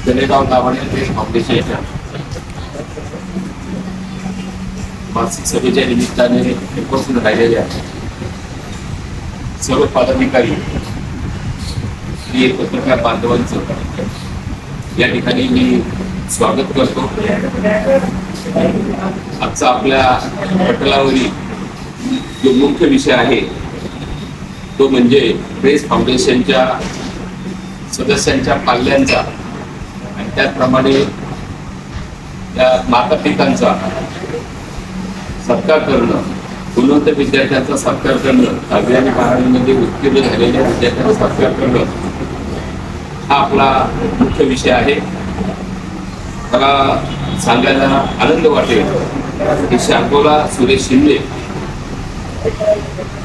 जलेगाव गावाने प्रेस फाउंडेशनच्या मासिक सभेच्या निमित्ताने उपस्थित राहिलेल्या सर्व पदाधिकारी आणि पत्रकार बांधवांचं या ठिकाणी मी स्वागत करतो. आजचा आपल्या पटलावरील जो मुख्य विषय आहे तो म्हणजे प्रेस फाउंडेशनच्या सदस्यांच्या पाल्यांचा आणि त्याचप्रमाणे त्या माता पितांचा सत्कार करणं, गुणवंत विद्यार्थ्यांचा सत्कार करणं, 10वी आणि 12वीमध्ये उत्तीर्ण झालेल्या विद्यार्थ्यांचा सत्कार करणं हा आपला मुख्य विषय आहे. मला सांगायला आनंद वाटेल की शार्दूला सुरेश शिंदे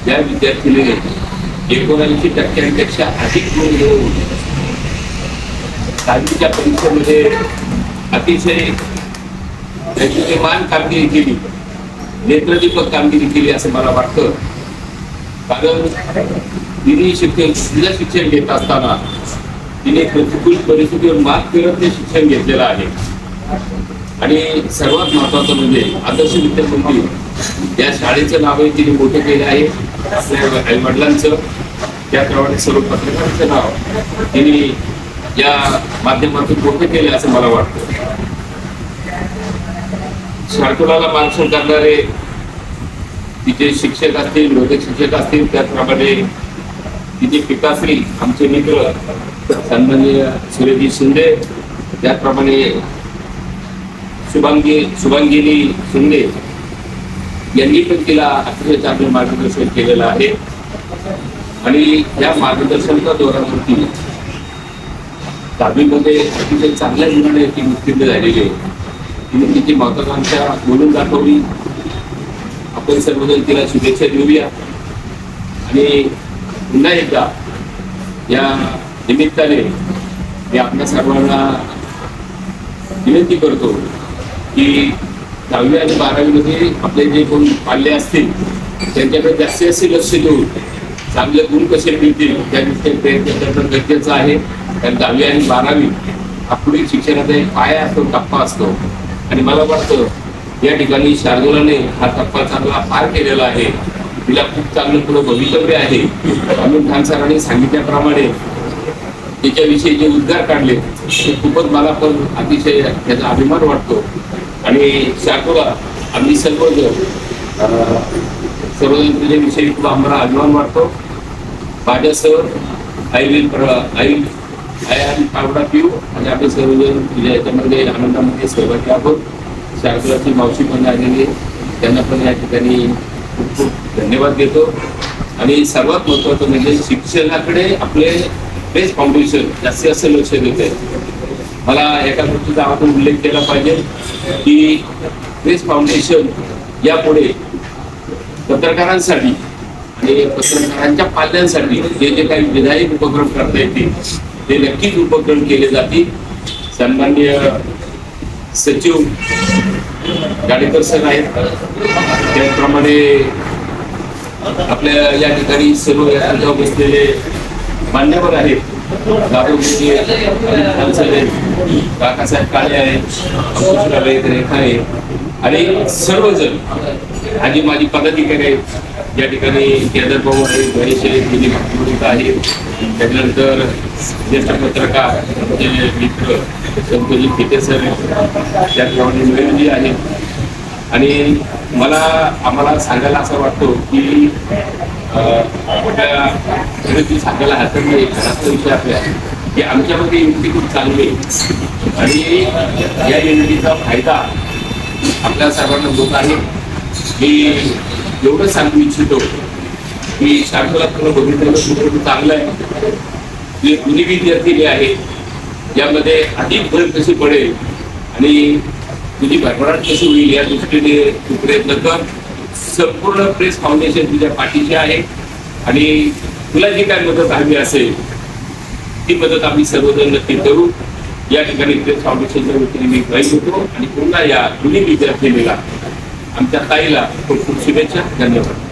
या विद्यार्थीने 79% अधिक गुण मिळवून 10वीच्या परीक्षेमध्ये अतिशय कामगिरी केली, नेत्रदीपक कामगिरी केली असं मला वाटतं. कारण तिने शिक्षण घेत असताना तिने प्रतिकूल परिस्थितीवर मात करत ते शिक्षण घेतलेलं आहे. आणि सर्वात महत्वाचं म्हणजे आदर्श विद्यामंदिर या शाळेचं नावही तिने मोठं केलं आहे. आपल्या आई वडिलांचं त्याप्रमाणे सर्व पत्रकारांचं नाव तिने या माध्यमातून मोठं केलं असं मला वाटतं. शार्दूला मार्गदर्शन करणारे तिचे शिक्षक असतील, रोधक शिक्षक असतील, त्याचप्रमाणे तिचे पिताश्री आमचे मित्र सन्माननीय सुरेश शिंदे, त्याचप्रमाणे शुभांगिनी शिंदे यांनी पण तिला अतिशय चांगलं मार्गदर्शन केलेलं आहे. आणि या मार्गदर्शनाच्या दौऱ्यावरती 10वीमध्ये अतिशय चांगल्या गुणाने ती उत्तीर्ण झालेली आहे. तिने तिची महत्वाकांक्षा बोलून दाखवली. आपण सर्वजण तिला शुभेच्छा देऊया. आणि पुन्हा एकदा या निमित्ताने मी आपल्या सर्वांना विनंती करतो की 10वी आणि 12वीमध्ये आपले जे कोण पाल्य असतील त्यांच्याकडे जास्तीत लक्ष देऊन चांगले गुण कसे मिळतील त्या दृष्टीने प्रयत्न करणं गरजेचं आहे. कारण 10वी आणि 12वी हा पुढील शिक्षणाचा एक पाया असतो, टप्पा असतो. आणि मला वाटतं या ठिकाणी शार्दूलाने हा टप्पा चांगला पार केलेला आहे. तिला खूप चांगलं पुढं भवितव्य आहे. अमिन खान सरांनी सांगितल्याप्रमाणे तिच्याविषयी जे उद्गार काढले ते खूपच मला पण अतिशय त्याचा अभिमान वाटतो. आणि शार्दूला आम्ही सर्वजण तुझ्याविषयी खूप आम्हाला अभिमान वाटतो. माझ्यासह आई आणि पावडा पिऊ आणि आम्ही सर्वजण तुझ्या याच्यामध्ये आनंदामध्ये सहभागी आहोत. शार्दूलाची मावशी पण आलेली, त्यांना पण या ठिकाणी खूप खूप धन्यवाद देतो. आणि सर्वात महत्त्वाचं म्हणजे शिक्षणाकडे आपले प्रेस फाउंडेशन जास्त लक्ष देत आहे. मला एका गोष्टीचा आपण उल्लेख केला पाहिजे की प्रेस फाउंडेशन यापुढे पत्रकारांसाठी आणि पत्रकारांच्या पाल्यांसाठी जे काही विधायक उपक्रम करता येतील ते नक्कीच उपक्रम केले जातील. सन्माननीय सचिव गाडेकर सर आहेत, त्याप्रमाणे आपल्या या ठिकाणी सर्व या बसलेले मान्यवर आहेत. काकासाहेब काळे आहेत, रेखा आहे आणि सर्वजण आणि माझी पदाधिकारी आहेत. या ठिकाणी केदार भाऊ आहे, गणेश आहे, दिलीप आहे, त्याच्यानंतर ज्येष्ठ पत्रकार मित्र संतोषी खेटे सर, त्याप्रमाणे मयूरजी आहे. आणि आम्हाला सांगायला असं वाटतो की सांगायला हरकत नाही. खराचा विषय आपल्या की आमच्यामध्ये युनिटी खूप चांगली आहे आणि या युनिटीचा फायदा आपल्या सर्वांना होत आहे. मी एवढं सांगू इच्छितो की शार्दूला तुला बघितलेलं खूप चांगलं आहे. जे जुनी विद्यार्थी आहेत यामध्ये अधिक भर कशी पडेल आणि तुझी भरभराट कशी होईल या दृष्टीने तू प्रयत्न कर. संपूर्ण प्रेस फाउंडेशन तुझ्या पाठीशी आहे आणि तुला जी काय मदत हवी असेल ती मदत आम्ही सर्वजण नक्की करू. या ठिकाणी प्रेस फाउंडेशनच्या वतीने मी ग्रही होतो आणि पुन्हा या जुनी विद्यार्थिनीला आमच्या ताईला खूप खूप शुभेच्छा. धन्यवाद.